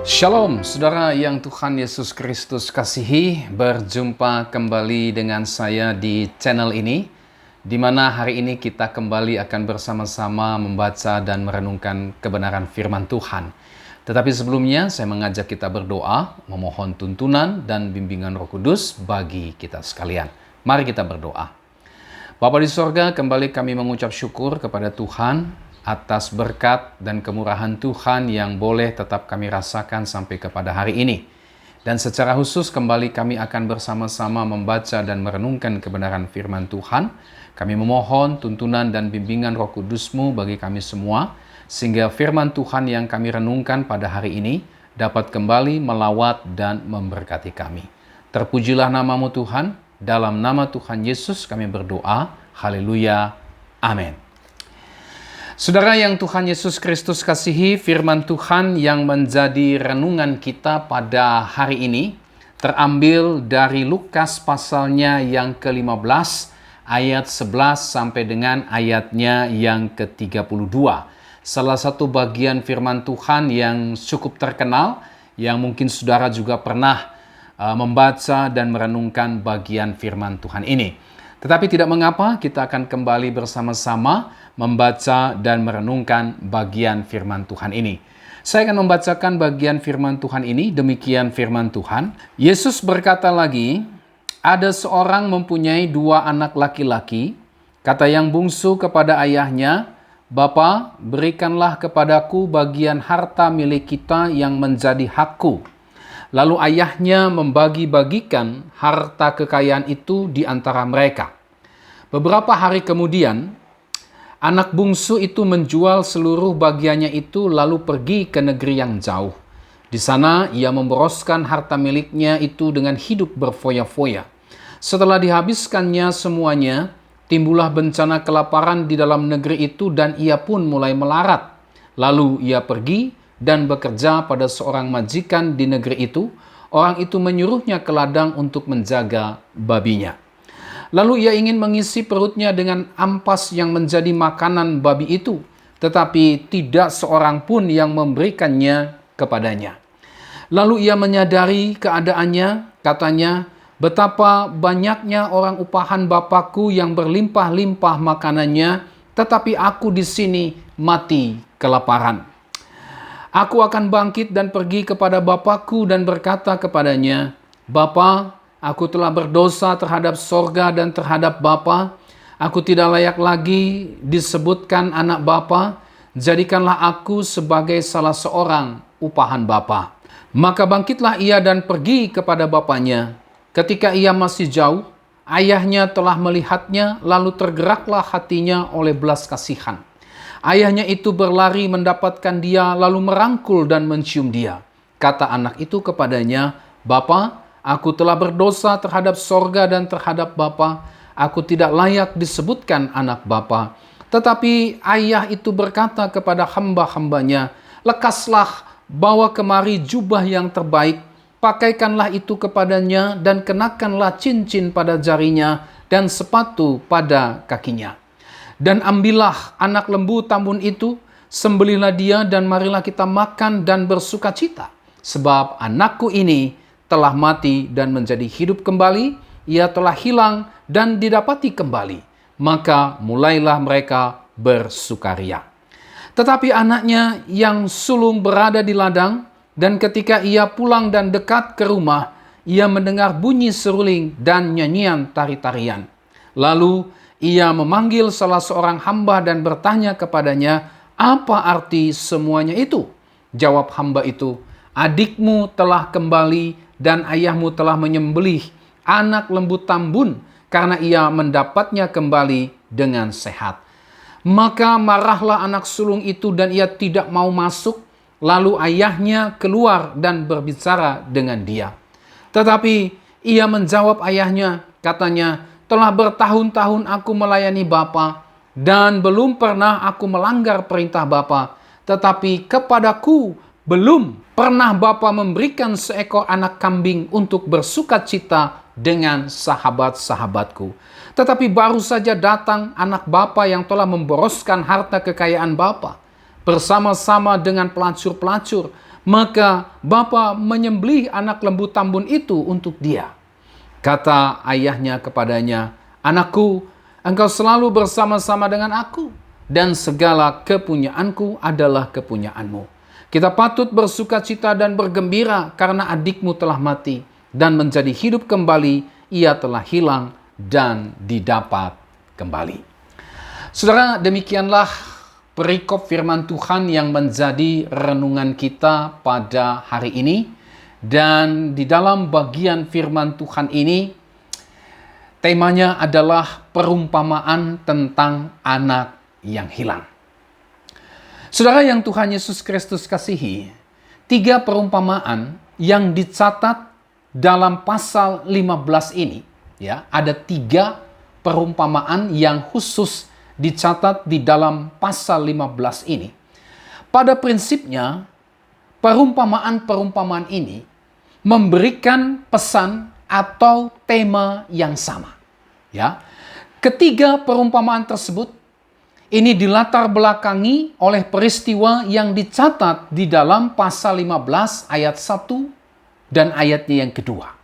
Shalom, saudara yang Tuhan Yesus Kristus kasihi. Berjumpa kembali dengan saya di channel ini, di mana hari ini kita kembali akan bersama-sama membaca dan merenungkan kebenaran firman Tuhan. Tetapi sebelumnya saya mengajak kita berdoa, memohon tuntunan dan bimbingan Roh Kudus bagi kita sekalian. Mari kita berdoa. Bapa di sorga, kembali kami mengucap syukur kepada Tuhan atas berkat dan kemurahan Tuhan yang boleh tetap kami rasakan sampai kepada hari ini. Dan secara khusus kembali kami akan bersama-sama membaca dan merenungkan kebenaran firman Tuhan. Kami memohon tuntunan dan bimbingan Roh Kudus-Mu bagi kami semua, sehingga firman Tuhan yang kami renungkan pada hari ini dapat kembali melawat dan memberkati kami. Terpujilah nama-Mu Tuhan, dalam nama Tuhan Yesus kami berdoa. Haleluya. Amin. Saudara yang Tuhan Yesus Kristus kasihi, firman Tuhan yang menjadi renungan kita pada hari ini terambil dari Lukas pasalnya yang ke-15 ayat 11 sampai dengan ayatnya yang ke-32. Salah satu bagian firman Tuhan yang cukup terkenal yang mungkin saudara juga pernah membaca dan merenungkan bagian firman Tuhan ini. Tetapi tidak mengapa, kita akan kembali bersama-sama membaca dan merenungkan bagian firman Tuhan ini. Saya akan membacakan bagian firman Tuhan ini, demikian firman Tuhan. Yesus berkata lagi, ada seorang mempunyai 2 anak laki-laki, kata yang bungsu kepada ayahnya, Bapa, berikanlah kepadaku bagian harta milik kita yang menjadi hakku. Lalu ayahnya membagi-bagikan harta kekayaan itu di antara mereka. Beberapa hari kemudian, anak bungsu itu menjual seluruh bagiannya itu lalu pergi ke negeri yang jauh. Di sana ia memboroskan harta miliknya itu dengan hidup berfoya-foya. Setelah dihabiskannya semuanya, timbullah bencana kelaparan di dalam negeri itu dan ia pun mulai melarat. Lalu ia pergi dan bekerja pada seorang majikan di negeri itu. Orang itu menyuruhnya ke ladang untuk menjaga babinya. Lalu ia ingin mengisi perutnya dengan ampas yang menjadi makanan babi itu, tetapi tidak seorang pun yang memberikannya kepadanya. Lalu ia menyadari keadaannya, katanya, betapa banyaknya orang upahan Bapakku yang berlimpah-limpah makanannya, tetapi aku di sini mati kelaparan. Aku akan bangkit dan pergi kepada Bapakku dan berkata kepadanya, Bapa, aku telah berdosa terhadap sorga dan terhadap Bapa. Aku tidak layak lagi disebutkan anak Bapa. Jadikanlah aku sebagai salah seorang upahan Bapa. Maka bangkitlah ia dan pergi kepada bapaknya. Ketika ia masih jauh, ayahnya telah melihatnya, lalu tergeraklah hatinya oleh belas kasihan. Ayahnya itu berlari mendapatkan dia, lalu merangkul dan mencium dia. Kata anak itu kepadanya, Bapa, aku telah berdosa terhadap sorga dan terhadap Bapa. Aku tidak layak disebutkan anak Bapa. Tetapi ayah itu berkata kepada hamba-hambanya, lekaslah, bawa kemari jubah yang terbaik, pakaikanlah itu kepadanya dan kenakanlah cincin pada jarinya dan sepatu pada kakinya. Dan ambillah anak lembu tambun itu, sembelihlah dia dan marilah kita makan dan bersuka cita. Sebab anakku ini telah mati dan menjadi hidup kembali, ia telah hilang dan didapati kembali. Maka mulailah mereka bersukaria. Tetapi anaknya yang sulung berada di ladang, dan ketika ia pulang dan dekat ke rumah, ia mendengar bunyi seruling dan nyanyian tari-tarian. Lalu ia memanggil salah seorang hamba dan bertanya kepadanya, apa arti semuanya itu? Jawab hamba itu, adikmu telah kembali dan ayahmu telah menyembelih anak lembu tambun karena ia mendapatnya kembali dengan sehat. Maka marahlah anak sulung itu dan ia tidak mau masuk. Lalu ayahnya keluar dan berbicara dengan dia. Tetapi ia menjawab ayahnya, katanya, telah bertahun-tahun aku melayani Bapa dan belum pernah aku melanggar perintah Bapa. Tetapi kepadaku belum pernah Bapa memberikan seekor anak kambing untuk bersuka cita dengan sahabat-sahabatku. Tetapi baru saja datang anak Bapa yang telah memboroskan harta kekayaan Bapa bersama-sama dengan pelacur-pelacur. Maka bapa menyembelih anak lembu tambun itu untuk dia. Kata ayahnya kepadanya, "Anakku, engkau selalu bersama-sama dengan aku, dan segala kepunyaanku adalah kepunyaanmu. Kita patut bersukacita dan bergembira karena adikmu telah mati dan menjadi hidup kembali, ia telah hilang dan didapat kembali." Saudara, demikianlah perikop firman Tuhan yang menjadi renungan kita pada hari ini. Dan di dalam bagian firman Tuhan ini, temanya adalah perumpamaan tentang anak yang hilang. Saudara yang Tuhan Yesus Kristus kasihi, 3 perumpamaan yang dicatat dalam pasal 15 ini, ya, ada 3 perumpamaan yang khusus dicatat di dalam pasal 15 ini. Pada prinsipnya, perumpamaan-perumpamaan ini memberikan pesan atau tema yang sama. Ya, ketiga perumpamaan tersebut ini dilatar belakangi oleh peristiwa yang dicatat di dalam pasal 15 ayat 1 dan ayatnya yang kedua.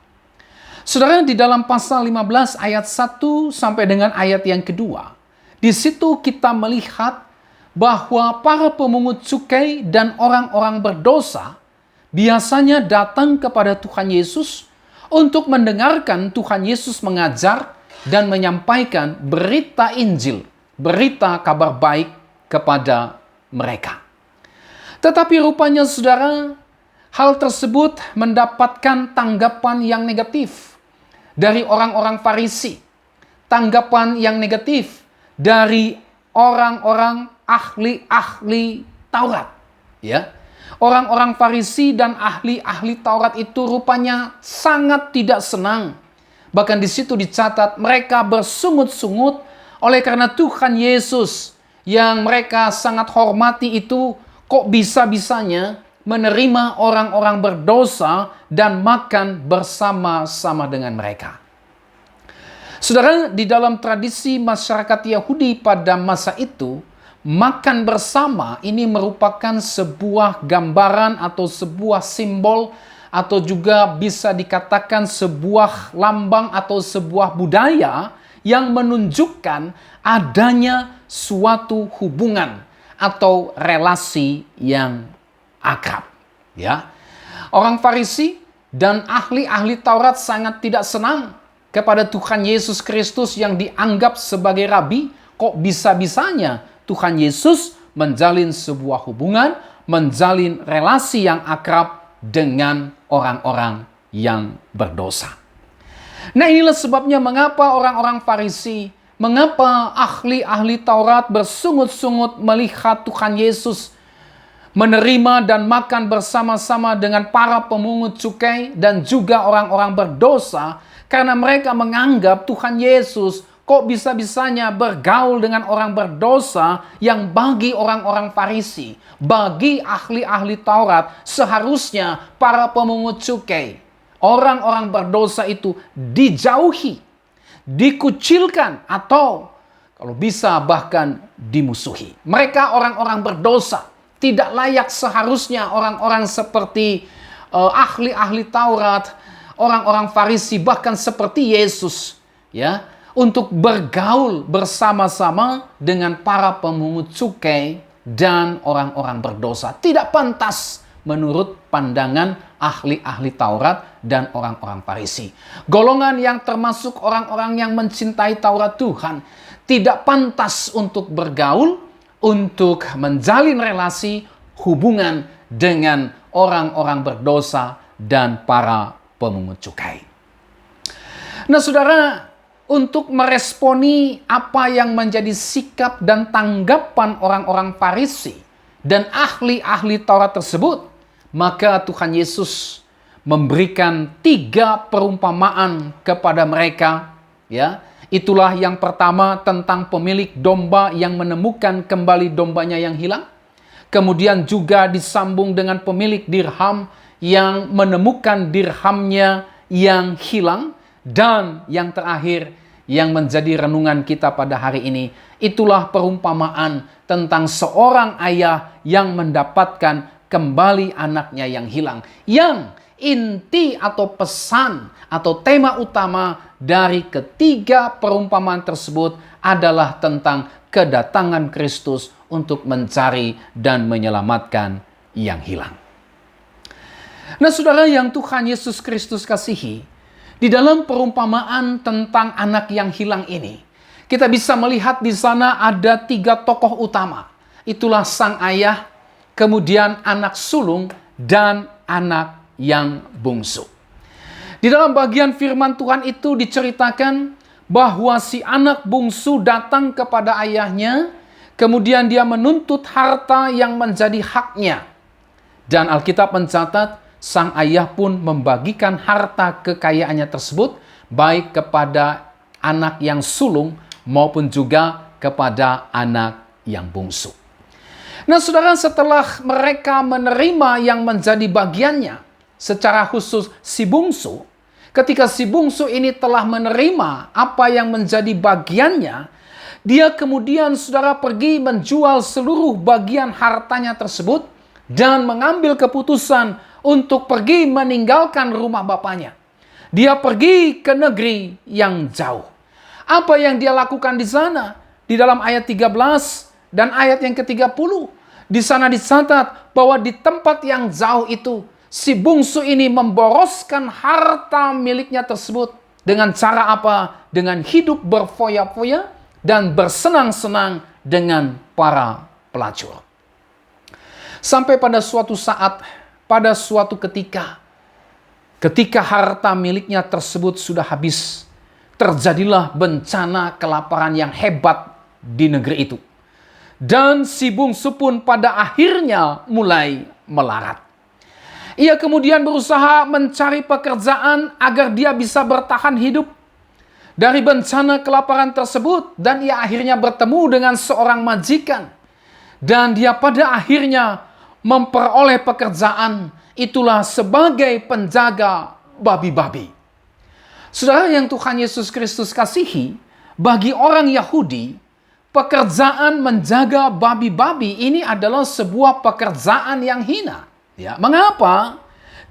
Saudara, di dalam pasal 15 ayat 1 sampai dengan ayat yang kedua, di situ kita melihat bahwa para pemungut cukai dan orang-orang berdosa biasanya datang kepada Tuhan Yesus untuk mendengarkan Tuhan Yesus mengajar dan menyampaikan berita Injil, berita kabar baik kepada mereka. Tetapi rupanya saudara, hal tersebut mendapatkan tanggapan yang negatif dari orang-orang Farisi, tanggapan yang negatif dari orang-orang ahli-ahli Taurat, ya. Orang-orang Farisi dan ahli-ahli Taurat itu rupanya sangat tidak senang. Bahkan di situ dicatat mereka bersungut-sungut oleh karena Tuhan Yesus yang mereka sangat hormati itu kok bisa-bisanya menerima orang-orang berdosa dan makan bersama-sama dengan mereka. Saudara, di dalam tradisi masyarakat Yahudi pada masa itu, makan bersama ini merupakan sebuah gambaran atau sebuah simbol atau juga bisa dikatakan sebuah lambang atau sebuah budaya yang menunjukkan adanya suatu hubungan atau relasi yang akrab. Ya, orang Farisi dan ahli-ahli Taurat sangat tidak senang kepada Tuhan Yesus Kristus yang dianggap sebagai rabi. Kok bisa-bisanya Tuhan Yesus menjalin sebuah hubungan, menjalin relasi yang akrab dengan orang-orang yang berdosa. Nah, inilah sebabnya mengapa orang-orang Farisi, mengapa ahli-ahli Taurat bersungut-sungut melihat Tuhan Yesus menerima dan makan bersama-sama dengan para pemungut cukai dan juga orang-orang berdosa, karena mereka menganggap Tuhan Yesus kok bisa-bisanya bergaul dengan orang berdosa yang bagi orang-orang Farisi, bagi ahli-ahli Taurat, seharusnya para pemungut cukai, orang-orang berdosa itu dijauhi, dikucilkan, atau kalau bisa bahkan dimusuhi. Mereka orang-orang berdosa, tidak layak seharusnya orang-orang seperti ahli-ahli Taurat, orang-orang Farisi, bahkan seperti Yesus, ya, untuk bergaul bersama-sama dengan para pemungut cukai dan orang-orang berdosa. Tidak pantas menurut pandangan ahli-ahli Taurat dan orang-orang Farisi. Golongan yang termasuk orang-orang yang mencintai Taurat Tuhan tidak pantas untuk bergaul, untuk menjalin relasi hubungan dengan orang-orang berdosa dan para pemungut cukai. Nah, saudara, untuk meresponi apa yang menjadi sikap dan tanggapan orang-orang Farisi dan ahli-ahli Taurat tersebut, maka Tuhan Yesus memberikan 3 perumpamaan kepada mereka, ya. Itulah yang pertama tentang pemilik domba yang menemukan kembali dombanya yang hilang. Kemudian juga disambung dengan pemilik dirham yang menemukan dirhamnya yang hilang. Dan yang terakhir yang menjadi renungan kita pada hari ini, itulah perumpamaan tentang seorang ayah yang mendapatkan kembali anaknya yang hilang. Yang inti atau pesan atau tema utama dari ketiga perumpamaan tersebut adalah tentang kedatangan Kristus untuk mencari dan menyelamatkan yang hilang. Nah, saudara yang Tuhan Yesus Kristus kasihi, di dalam perumpamaan tentang anak yang hilang ini, kita bisa melihat di sana ada 3 tokoh utama. Itulah sang ayah, kemudian anak sulung, dan anak yang bungsu. Di dalam bagian firman Tuhan itu diceritakan bahwa si anak bungsu datang kepada ayahnya, kemudian dia menuntut harta yang menjadi haknya. Dan Alkitab mencatat, sang ayah pun membagikan harta kekayaannya tersebut, baik kepada anak yang sulung maupun juga kepada anak yang bungsu. Nah, saudara, setelah mereka menerima yang menjadi bagiannya, secara khusus si bungsu, ketika si bungsu ini telah menerima apa yang menjadi bagiannya, dia kemudian, saudara, pergi menjual seluruh bagian hartanya tersebut dan mengambil keputusan untuk pergi meninggalkan rumah bapaknya. Dia pergi ke negeri yang jauh. Apa yang dia lakukan di sana? Di dalam ayat 13 dan ayat yang ke-30, di sana dicatat bahwa di tempat yang jauh itu, si bungsu ini memboroskan harta miliknya tersebut. Dengan cara apa? Dengan hidup berfoya-foya dan bersenang-senang dengan para pelacur. Sampai pada suatu saat, pada suatu ketika harta miliknya tersebut sudah habis, terjadilah bencana kelaparan yang hebat di negeri itu. Dan si bungsu pun pada akhirnya mulai melarat. Ia kemudian berusaha mencari pekerjaan agar dia bisa bertahan hidup dari bencana kelaparan tersebut. Dan ia akhirnya bertemu dengan seorang majikan. Dan dia pada akhirnya memperoleh pekerjaan. Itulah sebagai penjaga babi-babi. Saudara yang Tuhan Yesus Kristus kasihi, bagi orang Yahudi, pekerjaan menjaga babi-babi ini adalah sebuah pekerjaan yang hina. Ya, mengapa?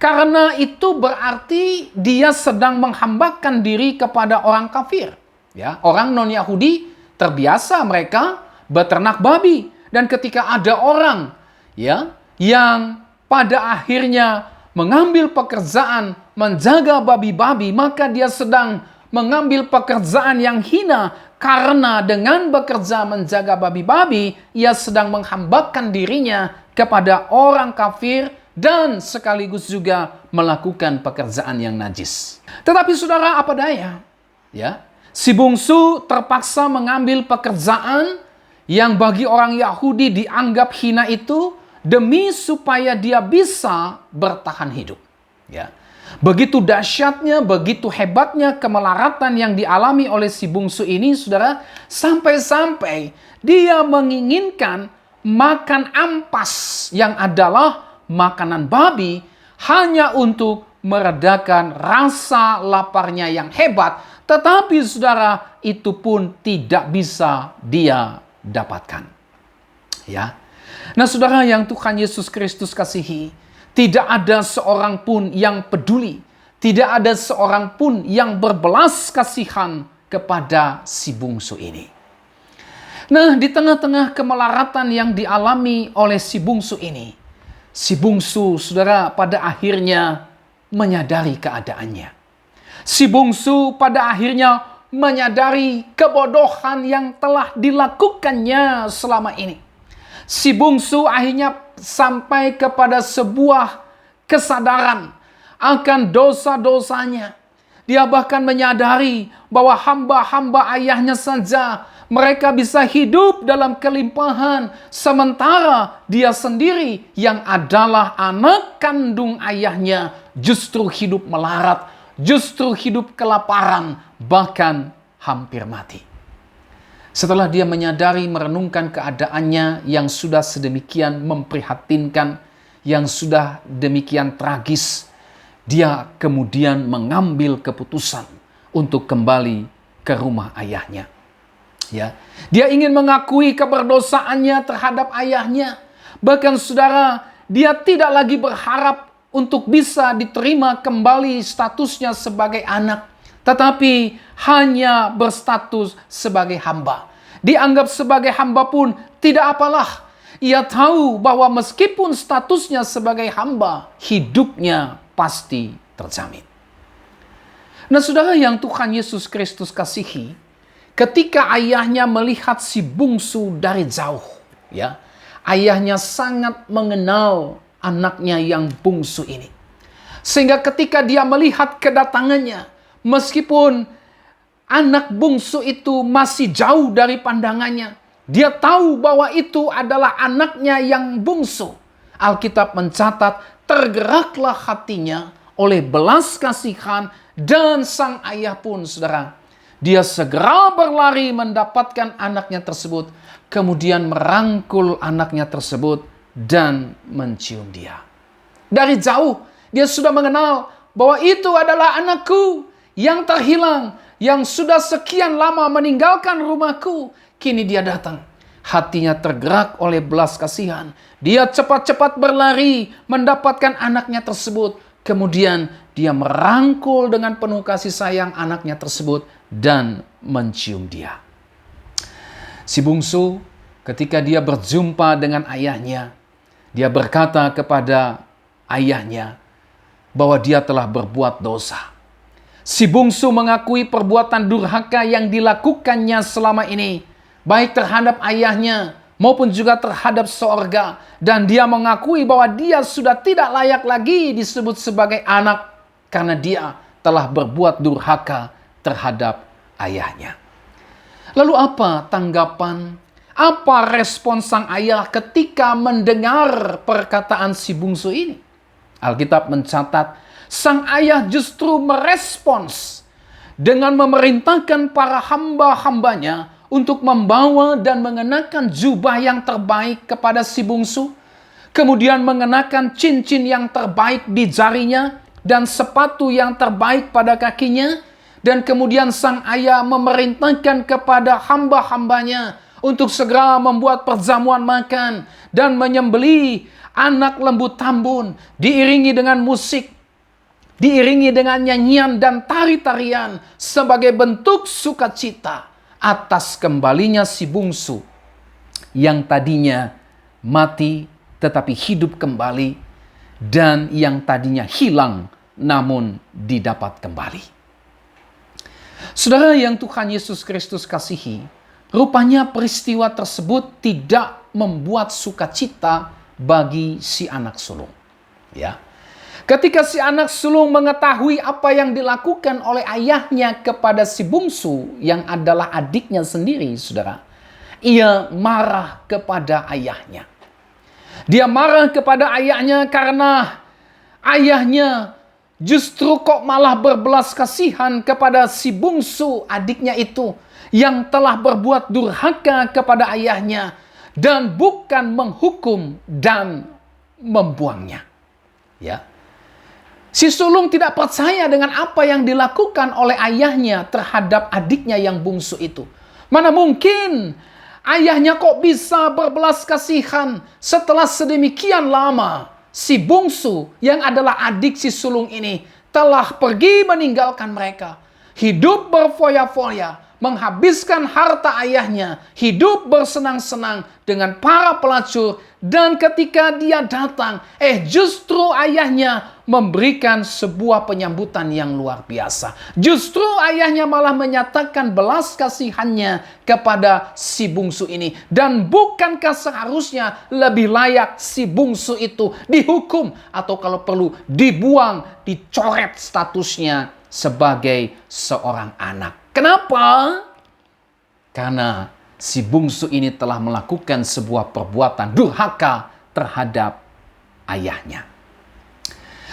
Karena itu berarti dia sedang menghambakan diri kepada orang kafir. Ya, orang non-Yahudi terbiasa mereka beternak babi, dan ketika ada orang yang pada akhirnya mengambil pekerjaan menjaga babi-babi, maka dia sedang mengambil pekerjaan yang hina, karena dengan bekerja menjaga babi-babi, ia sedang menghambakan dirinya kepada orang kafir dan sekaligus juga melakukan pekerjaan yang najis. Tetapi saudara, apa daya? Ya, si bungsu terpaksa mengambil pekerjaan yang bagi orang Yahudi dianggap hina itu demi supaya dia bisa bertahan hidup. Ya. Begitu dahsyatnya, begitu hebatnya kemelaratan yang dialami oleh si bungsu ini, saudara, sampai-sampai dia menginginkan makan ampas yang adalah makanan babi hanya untuk meredakan rasa laparnya yang hebat. Tetapi saudara, itu pun tidak bisa dia dapatkan. Ya. Nah, saudara yang Tuhan Yesus Kristus kasihi, tidak ada seorang pun yang peduli. Tidak ada seorang pun yang berbelas kasihan kepada si bungsu ini. Nah, di tengah-tengah kemelaratan yang dialami oleh si bungsu ini, si bungsu, saudara, pada akhirnya menyadari keadaannya. Si bungsu pada akhirnya menyadari kebodohan yang telah dilakukannya selama ini. Si bungsu akhirnya sampai kepada sebuah kesadaran akan dosa-dosanya. Dia bahkan menyadari bahwa hamba-hamba ayahnya saja mereka bisa hidup dalam kelimpahan, sementara dia sendiri yang adalah anak kandung ayahnya justru hidup melarat, justru hidup kelaparan, bahkan hampir mati. Setelah dia menyadari, merenungkan keadaannya yang sudah sedemikian memprihatinkan, yang sudah demikian tragis, dia kemudian mengambil keputusan untuk kembali ke rumah ayahnya. Ya, dia ingin mengakui keberdosaannya terhadap ayahnya. Bahkan saudara, dia tidak lagi berharap untuk bisa diterima kembali statusnya sebagai anak, tetapi hanya berstatus sebagai hamba. Dianggap sebagai hamba pun tidak apalah. Ia tahu bahwa meskipun statusnya sebagai hamba, hidupnya pasti terjamin. Nah, saudara yang Tuhan Yesus Kristus kasihi, ketika ayahnya melihat si bungsu dari jauh, ya, ayahnya sangat mengenal anaknya yang bungsu ini. Sehingga ketika dia melihat kedatangannya, meskipun anak bungsu itu masih jauh dari pandangannya, dia tahu bahwa itu adalah anaknya yang bungsu. Alkitab mencatat, tergeraklah hatinya oleh belas kasihan, dan sang ayah pun, saudara, dia segera berlari mendapatkan anaknya tersebut, kemudian merangkul anaknya tersebut dan mencium dia. Dari jauh, dia sudah mengenal bahwa itu adalah anakku yang terhilang, yang sudah sekian lama meninggalkan rumahku. Kini dia datang. Hatinya tergerak oleh belas kasihan. Dia cepat-cepat berlari mendapatkan anaknya tersebut. Kemudian dia merangkul dengan penuh kasih sayang anaknya tersebut dan mencium dia. Si bungsu ketika dia berjumpa dengan ayahnya, dia berkata kepada ayahnya bahwa dia telah berbuat dosa. Si bungsu mengakui perbuatan durhaka yang dilakukannya selama ini, baik terhadap ayahnya maupun juga terhadap sorga. Dan dia mengakui bahwa dia sudah tidak layak lagi disebut sebagai anak karena dia telah berbuat durhaka terhadap ayahnya. Lalu apa tanggapan, apa respon sang ayah ketika mendengar perkataan si bungsu ini? Alkitab mencatat, sang ayah justru merespons dengan memerintahkan para hamba-hambanya untuk membawa dan mengenakan jubah yang terbaik kepada si bungsu, kemudian mengenakan cincin yang terbaik di jarinya dan sepatu yang terbaik pada kakinya, dan kemudian sang ayah memerintahkan kepada hamba-hambanya untuk segera membuat perjamuan makan dan menyembelih anak lembu tambun, diiringi dengan musik, diiringi dengan nyanyian dan tari-tarian sebagai bentuk sukacita atas kembalinya si bungsu yang tadinya mati tetapi hidup kembali, dan yang tadinya hilang namun didapat kembali. Saudara yang Tuhan Yesus Kristus kasihi, rupanya peristiwa tersebut tidak membuat sukacita bagi si anak sulung. Ya. Ketika si anak sulung mengetahui apa yang dilakukan oleh ayahnya kepada si bungsu yang adalah adiknya sendiri, saudara, ia marah kepada ayahnya. Dia marah kepada ayahnya karena ayahnya justru kok malah berbelas kasihan kepada si bungsu adiknya itu yang telah berbuat durhaka kepada ayahnya dan bukan menghukum dan membuangnya. Ya. Si sulung tidak percaya dengan apa yang dilakukan oleh ayahnya terhadap adiknya yang bungsu itu. Mana mungkin ayahnya kok bisa berbelas kasihan setelah sedemikian lama si bungsu yang adalah adik si sulung ini telah pergi meninggalkan mereka. Hidup berfoya-foya, menghabiskan harta ayahnya, hidup bersenang-senang dengan para pelacur, dan ketika dia datang, justru ayahnya memberikan sebuah penyambutan yang luar biasa. Justru ayahnya malah menyatakan belas kasihannya kepada si bungsu ini. Dan bukankah seharusnya lebih layak si bungsu itu dihukum atau kalau perlu dibuang, dicoret statusnya sebagai seorang anak. Kenapa? Karena si bungsu ini telah melakukan sebuah perbuatan durhaka terhadap ayahnya.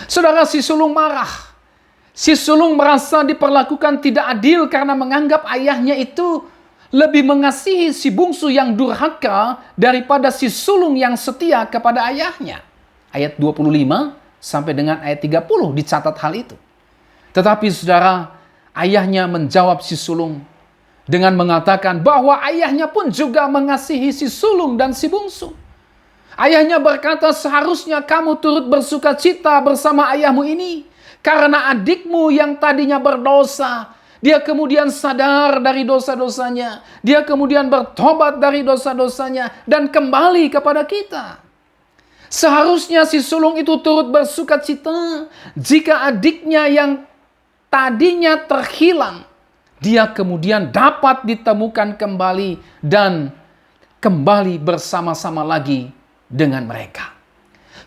Saudara, si sulung marah. Si sulung merasa diperlakukan tidak adil karena menganggap ayahnya itu lebih mengasihi si bungsu yang durhaka daripada si sulung yang setia kepada ayahnya. Ayat 25 sampai dengan ayat 30 dicatat hal itu. Tetapi saudara, ayahnya menjawab si sulung dengan mengatakan bahwa ayahnya pun juga mengasihi si sulung dan si bungsu. Ayahnya berkata, seharusnya kamu turut bersuka cita bersama ayahmu ini. Karena adikmu yang tadinya berdosa, dia kemudian sadar dari dosa-dosanya. Dia kemudian bertobat dari dosa-dosanya dan kembali kepada kita. Seharusnya si sulung itu turut bersuka cita jika adiknya yang tadinya terhilang, dia kemudian dapat ditemukan kembali dan kembali bersama-sama lagi dengan mereka.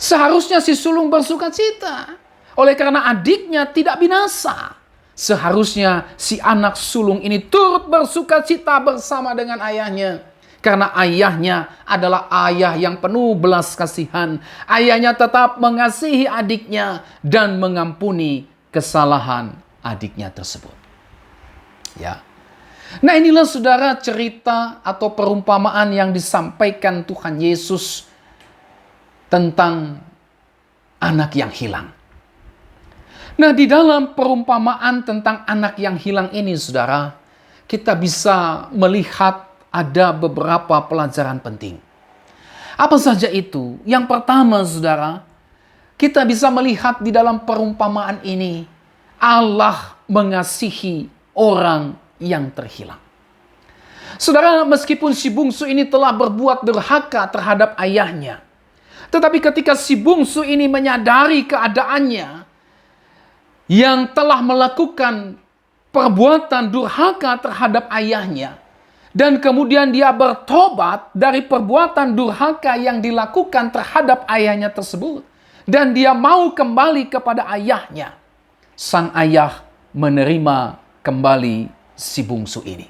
Seharusnya si sulung bersuka cita oleh karena adiknya tidak binasa. Seharusnya si anak sulung ini turut bersuka cita bersama dengan ayahnya. Karena ayahnya adalah ayah yang penuh belas kasihan. Ayahnya tetap mengasihi adiknya dan mengampuni kesalahan adiknya tersebut. Ya. Nah, inilah saudara cerita atau perumpamaan yang disampaikan Tuhan Yesus tentang anak yang hilang. Nah, di dalam perumpamaan tentang anak yang hilang ini, saudara, kita bisa melihat ada beberapa pelajaran penting. Apa saja itu? Yang pertama, saudara, kita bisa melihat di dalam perumpamaan ini, Allah mengasihi orang yang terhilang. Saudara, meskipun si bungsu ini telah berbuat durhaka terhadap ayahnya, tetapi ketika si bungsu ini menyadari keadaannya, yang telah melakukan perbuatan durhaka terhadap ayahnya, dan kemudian dia bertobat dari perbuatan durhaka yang dilakukan terhadap ayahnya tersebut, dan dia mau kembali kepada ayahnya, sang ayah menerima kembali si bungsu ini.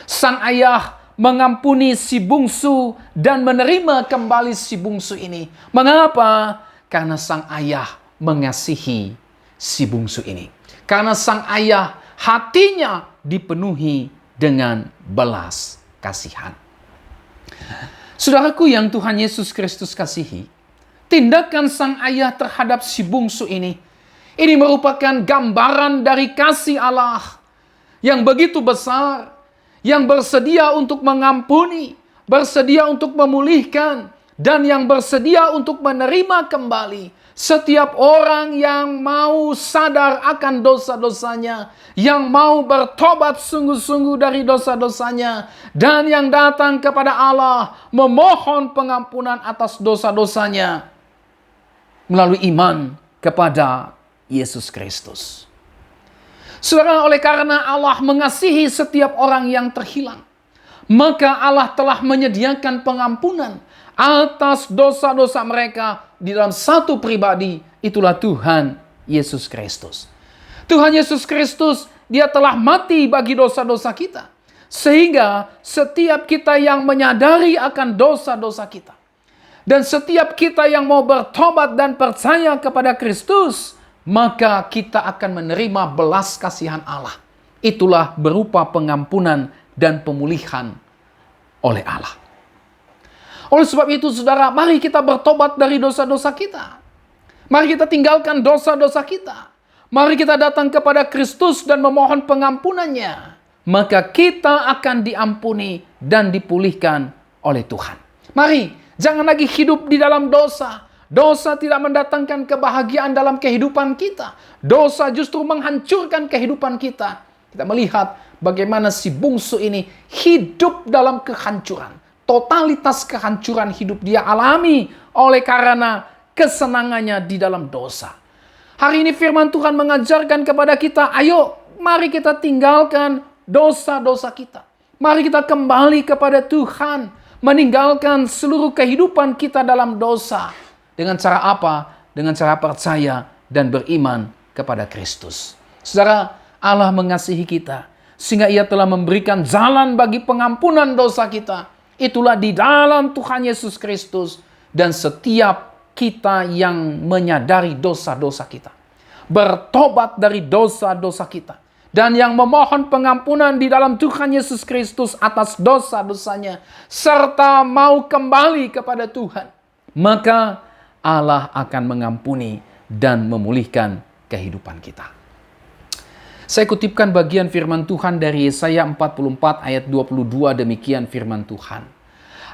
Sang ayah mengampuni si bungsu dan menerima kembali si bungsu ini. Mengapa? Karena sang ayah mengasihi si bungsu ini. Karena sang ayah hatinya dipenuhi dengan belas kasihan. Saudaraku yang Tuhan Yesus Kristus kasihi, tindakan sang ayah terhadap si bungsu ini merupakan gambaran dari kasih Allah yang begitu besar, yang bersedia untuk mengampuni, bersedia untuk memulihkan, dan yang bersedia untuk menerima kembali setiap orang yang mau sadar akan dosa-dosanya, yang mau bertobat sungguh-sungguh dari dosa-dosanya, dan yang datang kepada Allah memohon pengampunan atas dosa-dosanya melalui iman kepada Yesus Kristus. Saudara, oleh karena Allah mengasihi setiap orang yang terhilang, maka Allah telah menyediakan pengampunan atas dosa-dosa mereka di dalam satu pribadi, itulah Tuhan Yesus Kristus. Tuhan Yesus Kristus, dia telah mati bagi dosa-dosa kita. Sehingga setiap kita yang menyadari akan dosa-dosa kita, dan setiap kita yang mau bertobat dan percaya kepada Kristus, maka kita akan menerima belas kasihan Allah. Itulah berupa pengampunan dan pemulihan oleh Allah. Oleh sebab itu, saudara, mari kita bertobat dari dosa-dosa kita. Mari kita tinggalkan dosa-dosa kita. Mari kita datang kepada Kristus dan memohon pengampunannya. Maka kita akan diampuni dan dipulihkan oleh Tuhan. Mari, jangan lagi hidup di dalam dosa. Dosa tidak mendatangkan kebahagiaan dalam kehidupan kita. Dosa justru menghancurkan kehidupan kita. Kita melihat bagaimana si bungsu ini hidup dalam kehancuran. Totalitas kehancuran hidup dia alami oleh karena kesenangannya di dalam dosa. Hari ini firman Tuhan mengajarkan kepada kita, ayo mari kita tinggalkan dosa-dosa kita. Mari kita kembali kepada Tuhan, meninggalkan seluruh kehidupan kita dalam dosa. Dengan cara apa? Dengan cara percaya dan beriman kepada Kristus. Saudara, Allah mengasihi kita sehingga Ia telah memberikan jalan bagi pengampunan dosa kita. Itulah di dalam Tuhan Yesus Kristus, dan setiap kita yang menyadari dosa-dosa kita, bertobat dari dosa-dosa kita, dan yang memohon pengampunan di dalam Tuhan Yesus Kristus atas dosa-dosanya, serta mau kembali kepada Tuhan, maka Allah akan mengampuni dan memulihkan kehidupan kita. Saya kutipkan bagian firman Tuhan dari Yesaya 44 ayat 22, demikian firman Tuhan.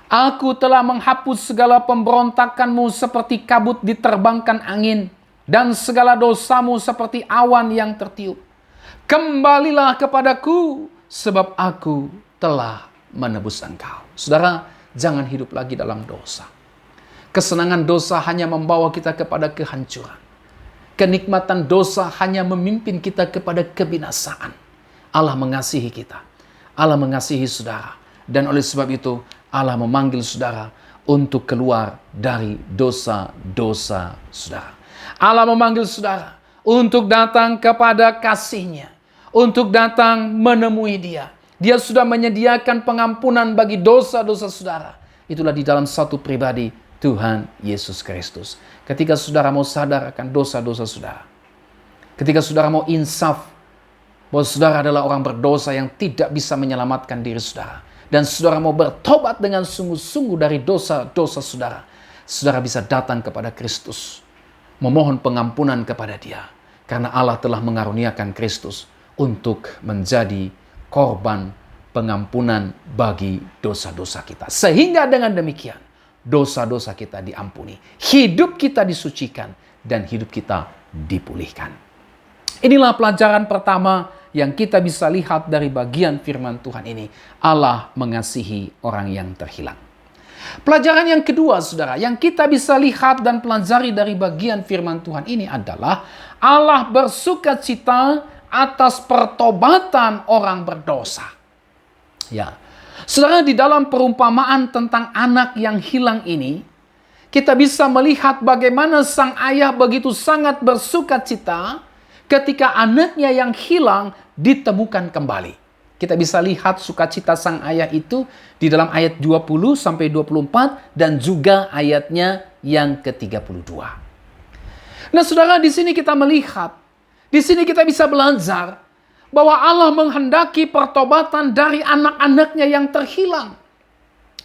Aku telah menghapus segala pemberontakanmu seperti kabut diterbangkan angin, dan segala dosamu seperti awan yang tertiup. Kembalilah kepadaku, sebab aku telah menebus engkau. Saudara, jangan hidup lagi dalam dosa. Kesenangan dosa hanya membawa kita kepada kehancuran. Kenikmatan dosa hanya memimpin kita kepada kebinasaan. Allah mengasihi kita. Allah mengasihi saudara. Dan oleh sebab itu, Allah memanggil saudara untuk keluar dari dosa-dosa saudara. Allah memanggil saudara untuk datang kepada kasih-Nya, untuk datang menemui Dia. Dia sudah menyediakan pengampunan bagi dosa-dosa saudara. Itulah di dalam satu pribadi, Tuhan Yesus Kristus. Ketika saudara mau sadar akan dosa-dosa saudara, ketika saudara mau insaf bahwa saudara adalah orang berdosa yang tidak bisa menyelamatkan diri saudara, dan saudara mau bertobat dengan sungguh-sungguh dari dosa-dosa saudara, saudara bisa datang kepada Kristus, memohon pengampunan kepada Dia, karena Allah telah mengaruniakan Kristus untuk menjadi korban pengampunan bagi dosa-dosa kita. Sehingga dengan demikian, dosa-dosa kita diampuni, hidup kita disucikan, dan hidup kita dipulihkan. Inilah pelajaran pertama yang kita bisa lihat dari bagian firman Tuhan ini. Allah mengasihi orang yang terhilang. Pelajaran yang kedua, saudara, yang kita bisa lihat dan pelajari dari bagian firman Tuhan ini adalah Allah bersukacita atas pertobatan orang berdosa. Ya, saudara, di dalam perumpamaan tentang anak yang hilang ini, kita bisa melihat bagaimana sang ayah begitu sangat bersukacita ketika anaknya yang hilang ditemukan kembali. Kita bisa lihat sukacita sang ayah itu di dalam ayat 20 sampai 24 dan juga ayatnya yang ke-32. Nah, saudara, di sini kita melihat, di sini kita bisa belajar bahwa Allah menghendaki pertobatan dari anak-anaknya yang terhilang.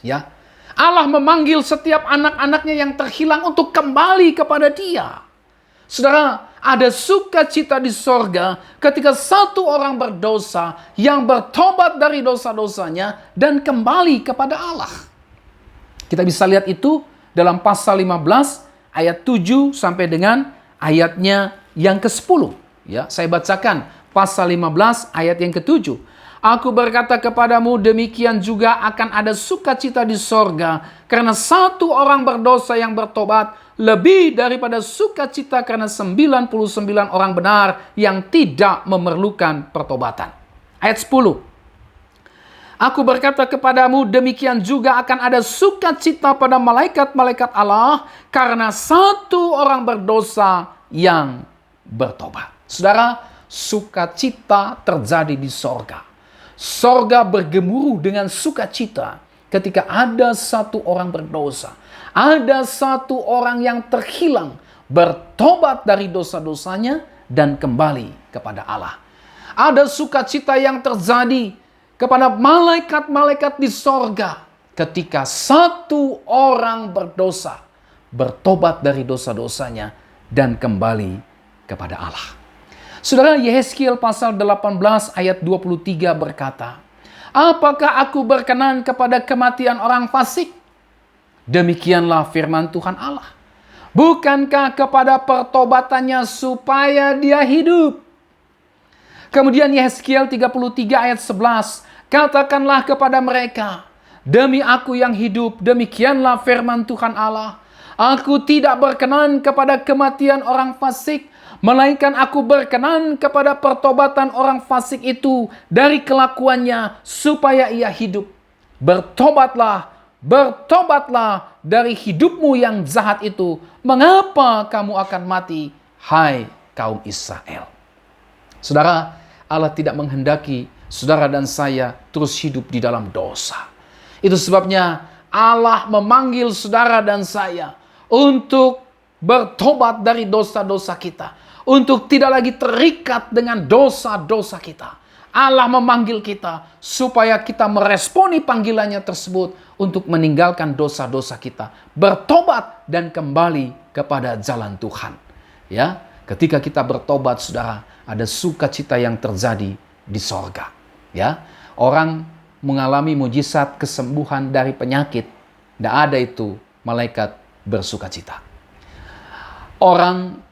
Ya. Allah memanggil setiap anak-anaknya yang terhilang untuk kembali kepada Dia. Saudara, ada sukacita di sorga ketika satu orang berdosa yang bertobat dari dosa-dosanya dan kembali kepada Allah. Kita bisa lihat itu dalam pasal 15 ayat 7 sampai dengan ayatnya yang ke-10. Ya, saya bacakan pasal 15 ayat yang ke-7. Aku berkata kepadamu, demikian juga akan ada sukacita di sorga karena satu orang berdosa yang bertobat, lebih daripada sukacita karena 99 orang benar yang tidak memerlukan pertobatan. Ayat 10. Aku berkata kepadamu, demikian juga akan ada sukacita pada malaikat-malaikat Allah karena satu orang berdosa yang bertobat. Saudara, sukacita terjadi di sorga. Sorga bergemuruh dengan sukacita ketika ada satu orang berdosa. Ada satu orang yang terhilang, bertobat dari dosa-dosanya dan kembali kepada Allah. Ada sukacita yang terjadi kepada malaikat-malaikat di sorga ketika satu orang berdosa, bertobat dari dosa-dosanya dan kembali kepada Allah. Saudara, Yehezkiel pasal 18 ayat 23 berkata, apakah aku berkenan kepada kematian orang fasik? Demikianlah firman Tuhan Allah. Bukankah kepada pertobatannya supaya dia hidup? Kemudian Yehezkiel 33 ayat 11. Katakanlah kepada mereka, demi aku yang hidup, demikianlah firman Tuhan Allah. Aku tidak berkenan kepada kematian orang fasik, melainkan aku berkenan kepada pertobatan orang fasik itu dari kelakuannya supaya ia hidup. Bertobatlah dari hidupmu yang jahat itu. Mengapa kamu akan mati, hai kaum Israel? Saudara, Allah tidak menghendaki saudara dan saya terus hidup di dalam dosa. Itu sebabnya Allah memanggil saudara dan saya untuk bertobat dari dosa-dosa kita. Untuk tidak lagi terikat dengan dosa-dosa kita. Allah memanggil kita supaya kita meresponi panggilannya tersebut untuk meninggalkan dosa-dosa kita, bertobat dan kembali kepada jalan Tuhan. Ya, ketika kita bertobat, saudara, ada sukacita yang terjadi di sorga. Ya, orang mengalami mujizat kesembuhan dari penyakit Tidak ada itu malaikat bersukacita. Orang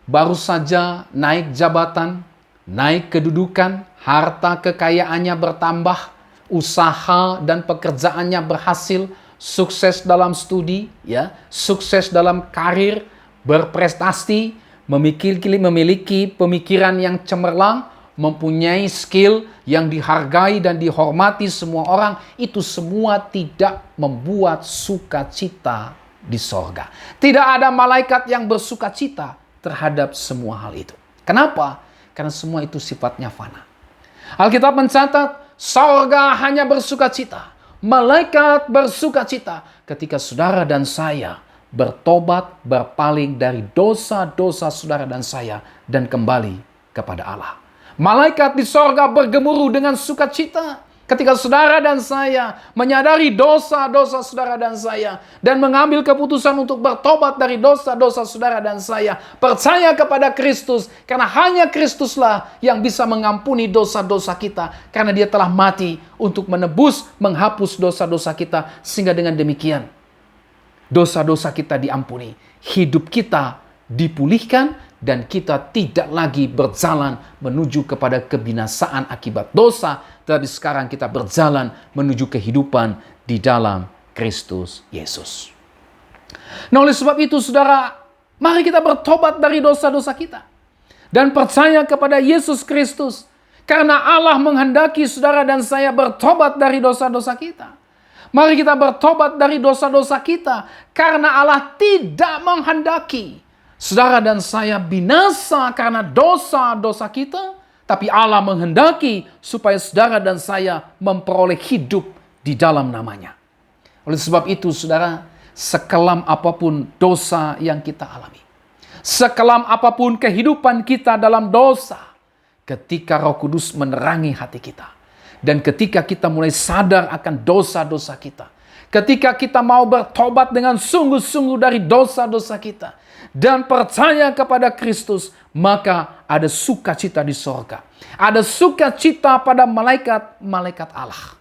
baru saja naik jabatan, naik kedudukan, harta kekayaannya bertambah, usaha dan pekerjaannya berhasil, sukses dalam studi, ya, sukses dalam karir, berprestasi, memiliki pemikiran yang cemerlang, mempunyai skill yang dihargai dan dihormati semua orang, itu semua tidak membuat sukacita di sorga. Tidak ada malaikat yang bersukacita terhadap semua hal itu. Kenapa? Karena semua itu sifatnya fana. Alkitab mencatat, sorga hanya bersukacita, malaikat bersukacita ketika saudara dan saya bertobat, berpaling dari dosa-dosa saudara dan saya, dan kembali kepada Allah. Malaikat di sorga bergemuruh dengan sukacita ketika saudara dan saya menyadari dosa-dosa saudara dan saya, dan mengambil keputusan untuk bertobat dari dosa-dosa saudara dan saya, percaya kepada Kristus, karena hanya Kristuslah yang bisa mengampuni dosa-dosa kita, karena Dia telah mati untuk menebus, menghapus dosa-dosa kita, sehingga dengan demikian dosa-dosa kita diampuni, hidup kita dipulihkan, dan kita tidak lagi berjalan menuju kepada kebinasaan akibat dosa, tetapi sekarang kita berjalan menuju kehidupan di dalam Kristus Yesus. Nah, oleh sebab itu, saudara, mari kita bertobat dari dosa-dosa kita dan percaya kepada Yesus Kristus, karena Allah menghendaki saudara dan saya bertobat dari dosa-dosa kita. Mari kita bertobat dari dosa-dosa kita, karena Allah tidak menghendaki saudara dan saya binasa karena dosa-dosa kita, tapi Allah menghendaki supaya saudara dan saya memperoleh hidup di dalam namanya. Oleh sebab itu, saudara, sekelam apapun dosa yang kita alami, sekelam apapun kehidupan kita dalam dosa, ketika Roh Kudus menerangi hati kita, dan ketika kita mulai sadar akan dosa-dosa kita, ketika kita mau bertobat dengan sungguh-sungguh dari dosa-dosa kita, dan percaya kepada Kristus, maka ada sukacita di sorga. Ada sukacita pada malaikat Allah.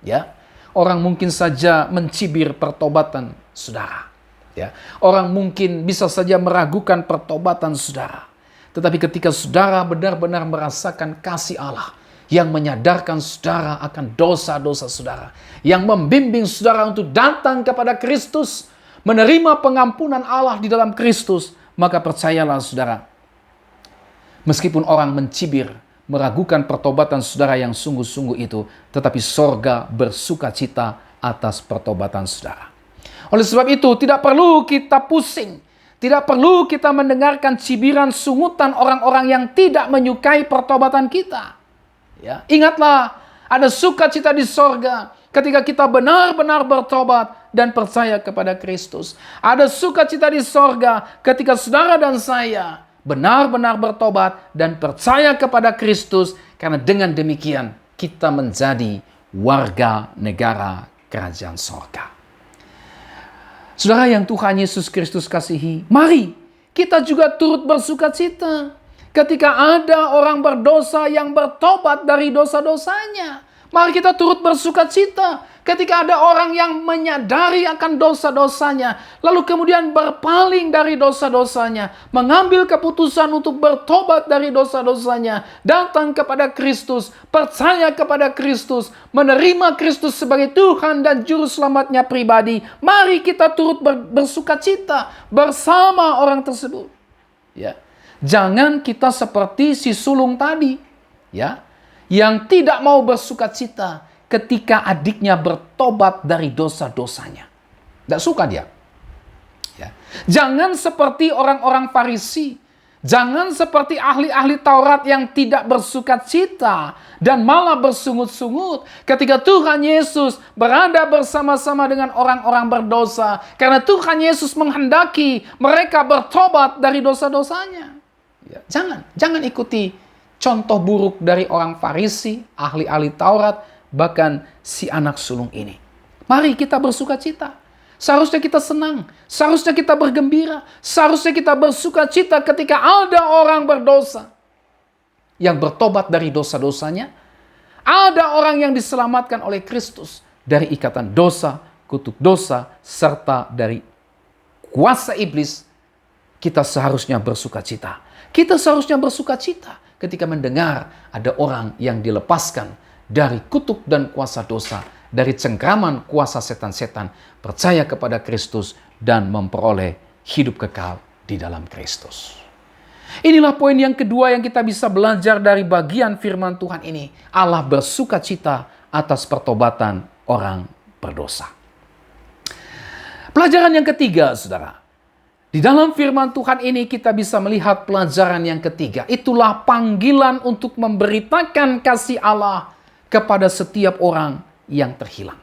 Ya, orang mungkin saja mencibir pertobatan saudara. Ya, orang mungkin bisa saja meragukan pertobatan saudara. Tetapi ketika saudara benar-benar merasakan kasih Allah yang menyadarkan saudara akan dosa-dosa saudara, yang membimbing saudara untuk datang kepada Kristus, menerima pengampunan Allah di dalam Kristus, maka percayalah saudara, meskipun orang mencibir, meragukan pertobatan saudara yang sungguh-sungguh itu, tetapi sorga bersukacita atas pertobatan saudara. Oleh sebab itu, tidak perlu kita pusing, tidak perlu kita mendengarkan cibiran sungutan orang-orang yang tidak menyukai pertobatan kita. Ya, ingatlah, ada sukacita di sorga ketika kita benar-benar bertobat dan percaya kepada Kristus. Ada sukacita di sorga ketika saudara dan saya benar-benar bertobat dan percaya kepada Kristus, karena dengan demikian kita menjadi warga negara kerajaan sorga. Saudara yang Tuhan Yesus Kristus kasihi, mari kita juga turut bersukacita ketika ada orang berdosa yang bertobat dari dosa-dosanya. Mari kita turut bersukacita ketika ada orang yang menyadari akan dosa-dosanya, lalu kemudian berpaling dari dosa-dosanya, mengambil keputusan untuk bertobat dari dosa-dosanya, datang kepada Kristus, percaya kepada Kristus, menerima Kristus sebagai Tuhan dan Juru Selamatnya pribadi. Mari kita turut bersukacita bersama orang tersebut. Ya. Jangan kita seperti si sulung tadi, ya, yang tidak mau bersukacita ketika adiknya bertobat dari dosa-dosanya. Tidak suka dia. Ya. Jangan seperti orang-orang Farisi. Jangan seperti ahli-ahli Taurat yang tidak bersukacita dan malah bersungut-sungut ketika Tuhan Yesus berada bersama-sama dengan orang-orang berdosa. Karena Tuhan Yesus menghendaki mereka bertobat dari dosa-dosanya. Ya. Jangan ikuti contoh buruk dari orang Farisi, ahli-ahli Taurat, bahkan si anak sulung ini. Mari kita bersukacita. Seharusnya kita senang, seharusnya kita bergembira, seharusnya kita bersukacita ketika ada orang berdosa yang bertobat dari dosa-dosanya. Ada orang yang diselamatkan oleh Kristus dari ikatan dosa, kutuk dosa, serta dari kuasa iblis, kita seharusnya bersukacita. Kita seharusnya bersukacita ketika mendengar ada orang yang dilepaskan dari kutuk dan kuasa dosa, dari cengkraman kuasa setan-setan, percaya kepada Kristus dan memperoleh hidup kekal di dalam Kristus. Inilah poin yang kedua yang kita bisa belajar dari bagian firman Tuhan ini. Allah bersukacita atas pertobatan orang berdosa. Pelajaran yang ketiga, saudara. Di dalam firman Tuhan ini kita bisa melihat pelajaran yang ketiga. Itulah panggilan untuk memberitakan kasih Allah kepada setiap orang yang terhilang.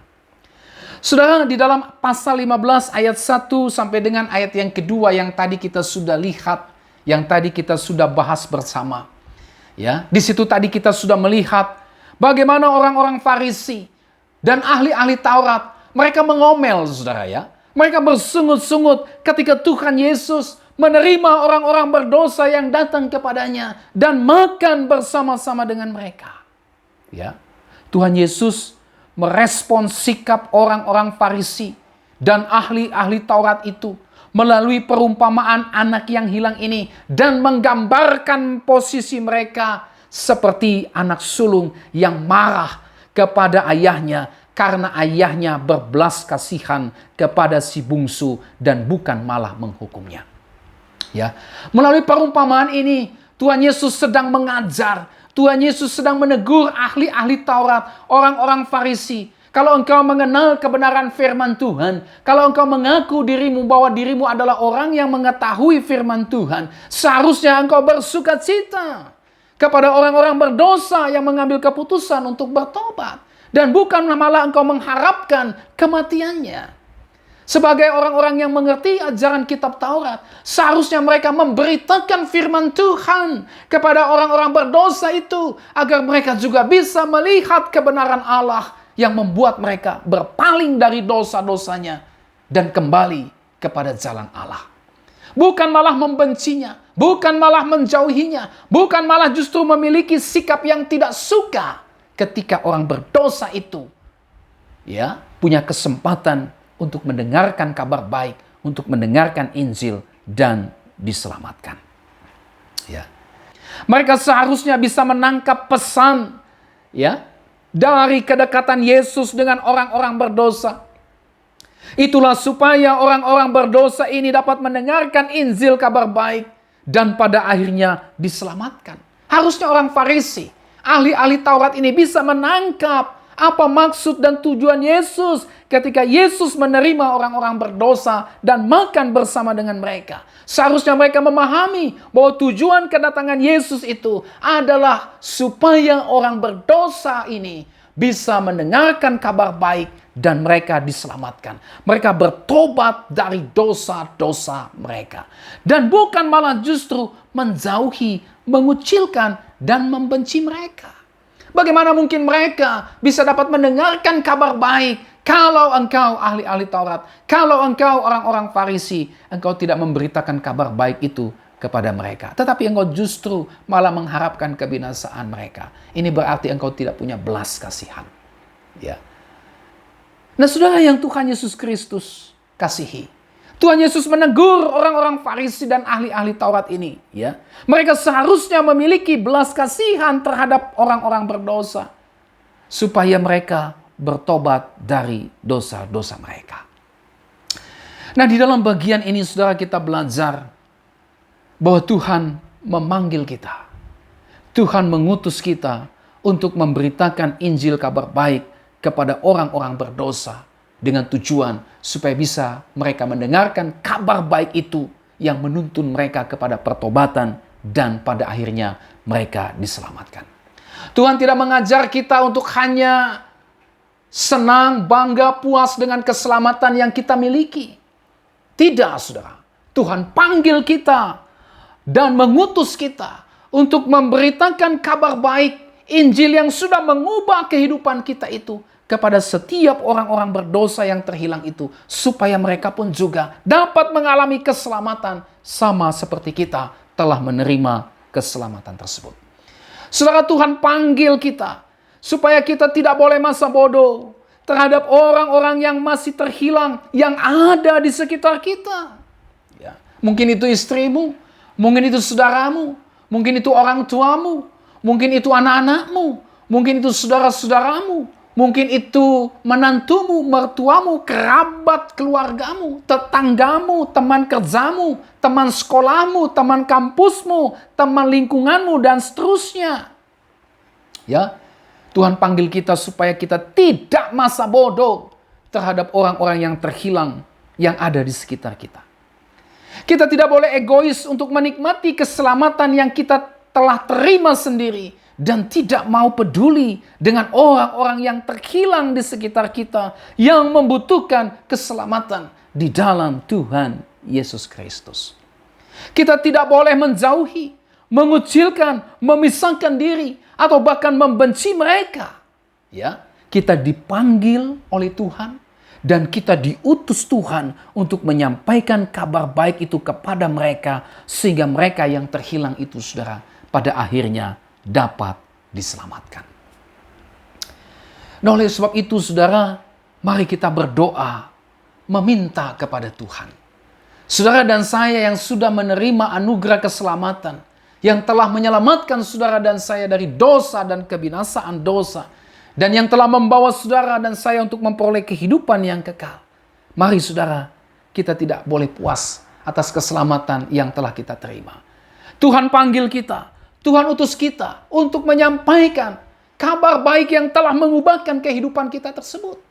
Saudara, di dalam pasal 15 ayat 1 sampai dengan ayat yang kedua yang tadi kita sudah lihat, yang tadi kita sudah bahas bersama. Ya, di situ tadi kita sudah melihat bagaimana orang-orang Farisi dan ahli-ahli Taurat, mereka mengomel, saudara ya. Mereka bersungut-sungut ketika Tuhan Yesus menerima orang-orang berdosa yang datang kepadanya dan makan bersama-sama dengan mereka. Ya, Tuhan Yesus merespons sikap orang-orang Farisi dan ahli-ahli Taurat itu melalui perumpamaan anak yang hilang ini dan menggambarkan posisi mereka seperti anak sulung yang marah kepada ayahnya karena ayahnya berbelas kasihan kepada si bungsu dan bukan malah menghukumnya. Ya, melalui perumpamaan ini Tuhan Yesus sedang mengajar, Tuhan Yesus sedang menegur ahli-ahli Taurat, orang-orang Farisi. Kalau engkau mengenal kebenaran firman Tuhan, kalau engkau mengaku dirimu bahwa dirimu adalah orang yang mengetahui firman Tuhan, seharusnya engkau bersukacita kepada orang-orang berdosa yang mengambil keputusan untuk bertobat. Dan bukan malah engkau mengharapkan kematiannya. Sebagai orang-orang yang mengerti ajaran kitab Taurat, seharusnya mereka memberitakan firman Tuhan kepada orang-orang berdosa itu, agar mereka juga bisa melihat kebenaran Allah yang membuat mereka berpaling dari dosa-dosanya dan kembali kepada jalan Allah. Bukan malah membencinya, bukan malah menjauhinya, bukan malah justru memiliki sikap yang tidak suka ketika orang berdosa itu ya punya kesempatan untuk mendengarkan kabar baik, untuk mendengarkan Injil dan diselamatkan. Ya. Mereka seharusnya bisa menangkap pesan ya dari kedekatan Yesus dengan orang-orang berdosa. Itulah supaya orang-orang berdosa ini dapat mendengarkan Injil kabar baik dan pada akhirnya diselamatkan. Harusnya orang Farisi, ahli-ahli Taurat ini bisa menangkap apa maksud dan tujuan Yesus ketika Yesus menerima orang-orang berdosa dan makan bersama dengan mereka. Seharusnya mereka memahami bahwa tujuan kedatangan Yesus itu adalah supaya orang berdosa ini bisa mendengarkan kabar baik dan mereka diselamatkan. Mereka bertobat dari dosa-dosa mereka. Dan bukan malah justru menjauhi, mengucilkan, dan membenci mereka. Bagaimana mungkin mereka bisa dapat mendengarkan kabar baik kalau engkau ahli-ahli Taurat, kalau engkau orang-orang Farisi, engkau tidak memberitakan kabar baik itu kepada mereka. Tetapi engkau justru malah mengharapkan kebinasaan mereka. Ini berarti engkau tidak punya belas kasihan. Ya. Nah, saudara yang Tuhan Yesus Kristus kasihi, Tuhan Yesus menegur orang-orang Farisi dan ahli-ahli Taurat ini. Ya, mereka seharusnya memiliki belas kasihan terhadap orang-orang berdosa, supaya mereka bertobat dari dosa-dosa mereka. Nah, di dalam bagian ini, saudara, kita belajar bahwa Tuhan memanggil kita. Tuhan mengutus kita untuk memberitakan Injil kabar baik kepada orang-orang berdosa dengan tujuan supaya bisa mereka mendengarkan kabar baik itu yang menuntun mereka kepada pertobatan dan pada akhirnya mereka diselamatkan. Tuhan tidak mengajar kita untuk hanya senang, bangga, puas dengan keselamatan yang kita miliki. Tidak, saudara. Tuhan panggil kita dan mengutus kita untuk memberitakan kabar baik Injil yang sudah mengubah kehidupan kita itu kepada setiap orang-orang berdosa yang terhilang itu, supaya mereka pun juga dapat mengalami keselamatan sama seperti kita telah menerima keselamatan tersebut. Saudara, Tuhan panggil kita supaya kita tidak boleh masa bodoh. terhadap orang-orang yang masih terhilang, yang ada di sekitar kita. Ya. Mungkin itu istrimu, mungkin itu saudaramu, mungkin itu orang tuamu, mungkin itu anak-anakmu, mungkin itu saudara-saudaramu, mungkin itu menantumu, mertuamu, kerabat keluargamu, tetanggamu, teman kerjamu, teman sekolahmu, teman kampusmu, teman lingkunganmu, dan seterusnya. Ya, Tuhan panggil kita supaya kita tidak masa bodoh terhadap orang-orang yang terhilang yang ada di sekitar kita. Kita tidak boleh egois untuk menikmati keselamatan yang kita telah terima sendiri dan tidak mau peduli dengan orang-orang yang terhilang di sekitar kita yang membutuhkan keselamatan di dalam Tuhan Yesus Kristus. Kita tidak boleh menjauhi, mengucilkan, memisahkan diri, atau bahkan membenci mereka. Ya, kita dipanggil oleh Tuhan dan kita diutus Tuhan untuk menyampaikan kabar baik itu kepada mereka sehingga mereka yang terhilang itu, saudara, pada akhirnya dapat diselamatkan. Nah, oleh sebab itu, saudara, mari kita berdoa meminta kepada Tuhan. Saudara dan saya yang sudah menerima anugerah keselamatan, yang telah menyelamatkan saudara dan saya dari dosa dan kebinasaan dosa, dan yang telah membawa saudara dan saya untuk memperoleh kehidupan yang kekal. Mari saudara, kita tidak boleh puas atas keselamatan yang telah kita terima. Tuhan panggil kita, Tuhan utus kita untuk menyampaikan kabar baik yang telah mengubahkan kehidupan kita tersebut.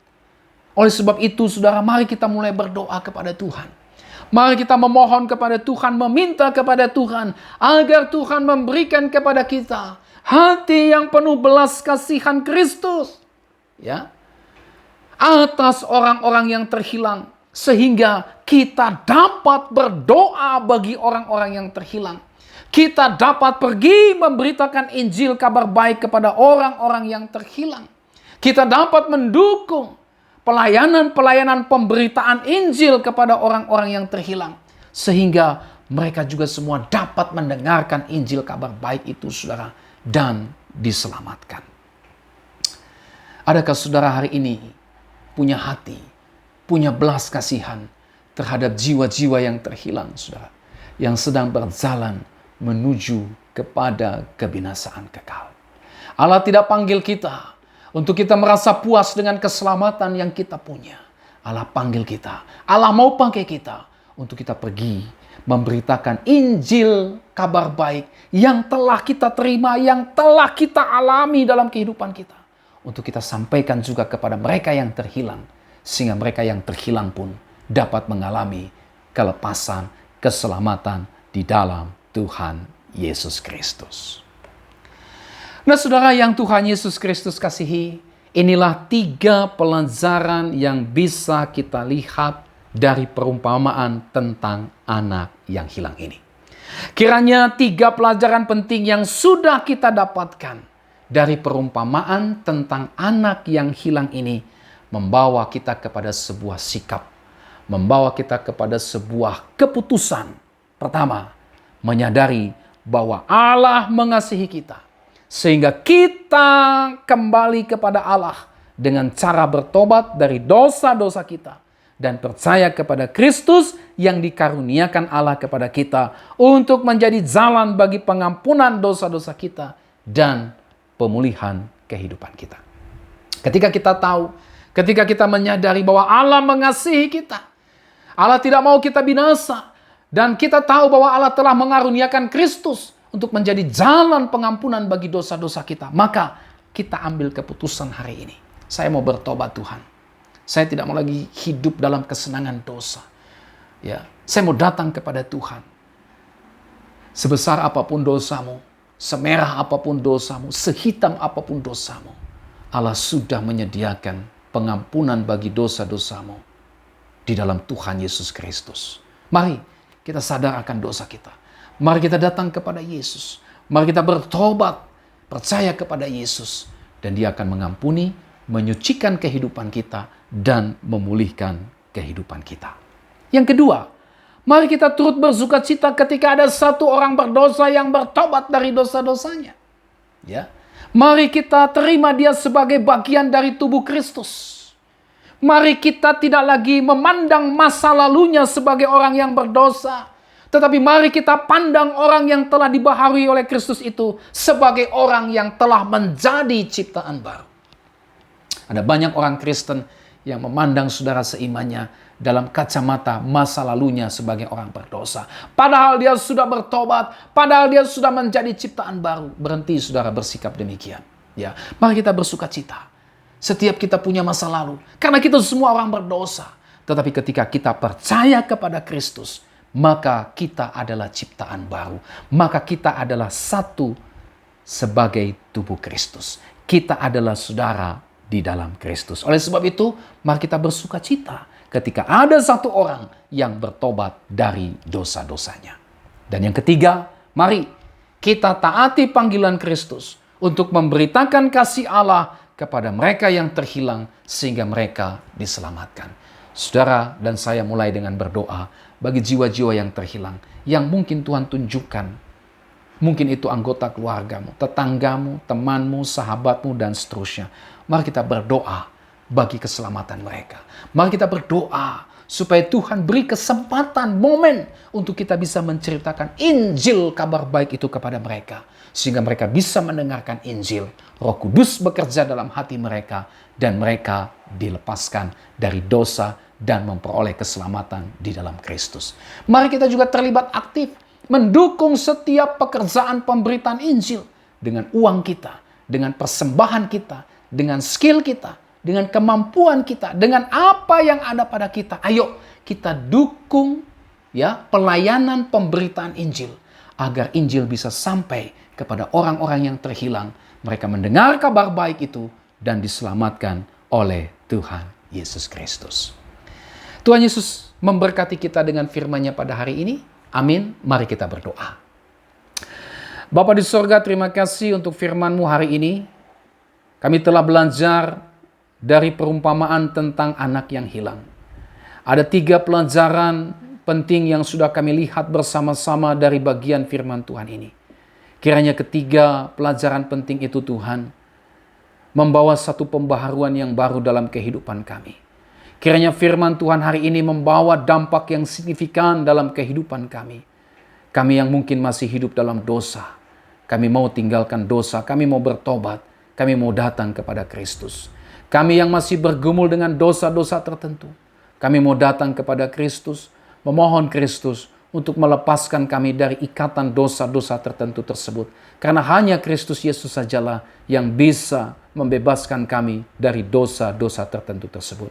Oleh sebab itu, saudara, mari kita mulai berdoa kepada Tuhan. Mari kita memohon kepada Tuhan, meminta kepada Tuhan, agar Tuhan memberikan kepada kita hati yang penuh belas kasihan Kristus, ya, atas orang-orang yang terhilang, sehingga kita dapat berdoa bagi orang-orang yang terhilang. Kita dapat pergi memberitakan Injil kabar baik kepada orang-orang yang terhilang. Kita dapat mendukung pelayanan-pelayanan pemberitaan Injil kepada orang-orang yang terhilang. Sehingga mereka juga semua dapat mendengarkan Injil kabar baik itu, saudara, dan diselamatkan. Adakah saudara hari ini punya hati, punya belas kasihan terhadap jiwa-jiwa yang terhilang, saudara, yang sedang berjalan menuju kepada kebinasaan kekal? Allah tidak panggil kita untuk kita merasa puas dengan keselamatan yang kita punya. Allah panggil kita. Allah mau pakai kita untuk kita pergi memberitakan Injil kabar baik yang telah kita terima, yang telah kita alami dalam kehidupan kita. Untuk kita sampaikan juga kepada mereka yang terhilang. Sehingga mereka yang terhilang pun dapat mengalami kelepasan, keselamatan di dalam Tuhan Yesus Kristus. Nah, saudara yang Tuhan Yesus Kristus kasihi, inilah 3 pelajaran yang bisa kita lihat dari perumpamaan tentang anak yang hilang ini. Kiranya 3 pelajaran penting yang sudah kita dapatkan dari perumpamaan tentang anak yang hilang ini membawa kita kepada sebuah sikap, membawa kita kepada sebuah keputusan. Pertama, menyadari bahwa Allah mengasihi kita, sehingga kita kembali kepada Allah dengan cara bertobat dari dosa-dosa kita dan percaya kepada Kristus yang dikaruniakan Allah kepada kita untuk menjadi jalan bagi pengampunan dosa-dosa kita dan pemulihan kehidupan kita. Ketika kita tahu, ketika kita menyadari bahwa Allah mengasihi kita, Allah tidak mau kita binasa, dan kita tahu bahwa Allah telah mengaruniakan Kristus untuk menjadi jalan pengampunan bagi dosa-dosa kita, maka kita ambil keputusan hari ini. Saya mau bertobat, Tuhan. Saya tidak mau lagi hidup dalam kesenangan dosa. Ya, saya mau datang kepada Tuhan. Sebesar apapun dosamu, semerah apapun dosamu, sehitam apapun dosamu, Allah sudah menyediakan pengampunan bagi dosa-dosamu di dalam Tuhan Yesus Kristus. Mari kita sadar akan dosa kita. Mari kita datang kepada Yesus. Mari kita bertobat, percaya kepada Yesus. Dan Dia akan mengampuni, menyucikan kehidupan kita, dan memulihkan kehidupan kita. Yang kedua, mari kita turut bersukacita ketika ada satu orang berdosa yang bertobat dari dosa-dosanya. Ya, mari kita terima dia sebagai bagian dari tubuh Kristus. Mari kita tidak lagi memandang masa lalunya sebagai orang yang berdosa. Tetapi mari kita pandang orang yang telah dibaharui oleh Kristus itu sebagai orang yang telah menjadi ciptaan baru. Ada banyak orang Kristen yang memandang saudara seimannya dalam kacamata masa lalunya sebagai orang berdosa. Padahal dia sudah bertobat, padahal dia sudah menjadi ciptaan baru. Berhenti saudara bersikap demikian. Ya, mari kita bersuka cita. Setiap kita punya masa lalu, karena kita semua orang berdosa. Tetapi ketika kita percaya kepada Kristus, maka kita adalah ciptaan baru. Maka kita adalah satu sebagai tubuh Kristus. Kita adalah saudara di dalam Kristus. Oleh sebab itu, mari kita bersuka cita ketika ada satu orang yang bertobat dari dosa-dosanya. Dan yang ketiga, mari kita taati panggilan Kristus untuk memberitakan kasih Allah kepada mereka yang terhilang sehingga mereka diselamatkan. Saudara dan saya mulai dengan berdoa bagi jiwa-jiwa yang terhilang, yang mungkin Tuhan tunjukkan. Mungkin itu anggota keluargamu, tetanggamu, temanmu, sahabatmu, dan seterusnya. Mari kita berdoa bagi keselamatan mereka. Mari kita berdoa supaya Tuhan beri kesempatan, momen untuk kita bisa menceritakan Injil kabar baik itu kepada mereka. Sehingga mereka bisa mendengarkan Injil. Roh Kudus bekerja dalam hati mereka dan mereka dilepaskan dari dosa dan memperoleh keselamatan di dalam Kristus. Mari kita juga terlibat aktif mendukung setiap pekerjaan pemberitaan Injil dengan uang kita, dengan persembahan kita, dengan skill kita, dengan kemampuan kita, dengan apa yang ada pada kita. Ayo kita dukung ya pelayanan pemberitaan Injil agar Injil bisa sampai kepada orang-orang yang terhilang. Mereka mendengar kabar baik itu dan diselamatkan oleh Tuhan Yesus Kristus. Tuhan Yesus memberkati kita dengan firman-Nya pada hari ini. Amin. Mari kita berdoa. Bapa di sorga, terima kasih untuk firman-Mu hari ini. Kami telah belajar dari perumpamaan tentang anak yang hilang. Ada 3 pelajaran penting yang sudah kami lihat bersama-sama dari bagian firman Tuhan ini. Kiranya ketiga pelajaran penting itu Tuhan membawa satu pembaharuan yang baru dalam kehidupan kami. Kiranya firman Tuhan hari ini membawa dampak yang signifikan dalam kehidupan kami. Kami yang mungkin masih hidup dalam dosa. Kami mau tinggalkan dosa, kami mau bertobat, kami mau datang kepada Kristus. Kami yang masih bergumul dengan dosa-dosa tertentu, kami mau datang kepada Kristus, memohon Kristus untuk melepaskan kami dari ikatan dosa-dosa tertentu tersebut. Karena hanya Kristus Yesus sajalah yang bisa membebaskan kami dari dosa-dosa tertentu tersebut.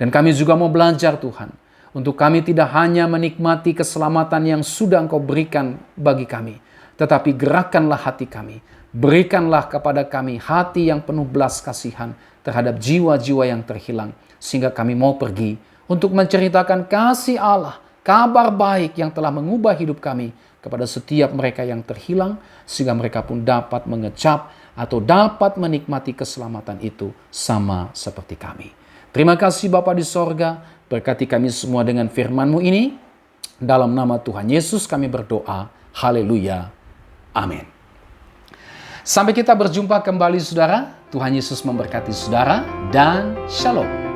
Dan kami juga mau belajar Tuhan, untuk kami tidak hanya menikmati keselamatan yang sudah Engkau berikan bagi kami, tetapi gerakkanlah hati kami, berikanlah kepada kami hati yang penuh belas kasihan terhadap jiwa-jiwa yang terhilang, sehingga kami mau pergi untuk menceritakan kasih Allah, kabar baik yang telah mengubah hidup kami kepada setiap mereka yang terhilang, sehingga mereka pun dapat mengecap atau dapat menikmati keselamatan itu sama seperti kami. Terima kasih Bapa di sorga, berkati kami semua dengan firman-Mu ini. Dalam nama Tuhan Yesus kami berdoa. Haleluya. Amin. Sampai kita berjumpa kembali saudara. Tuhan Yesus memberkati saudara dan shalom.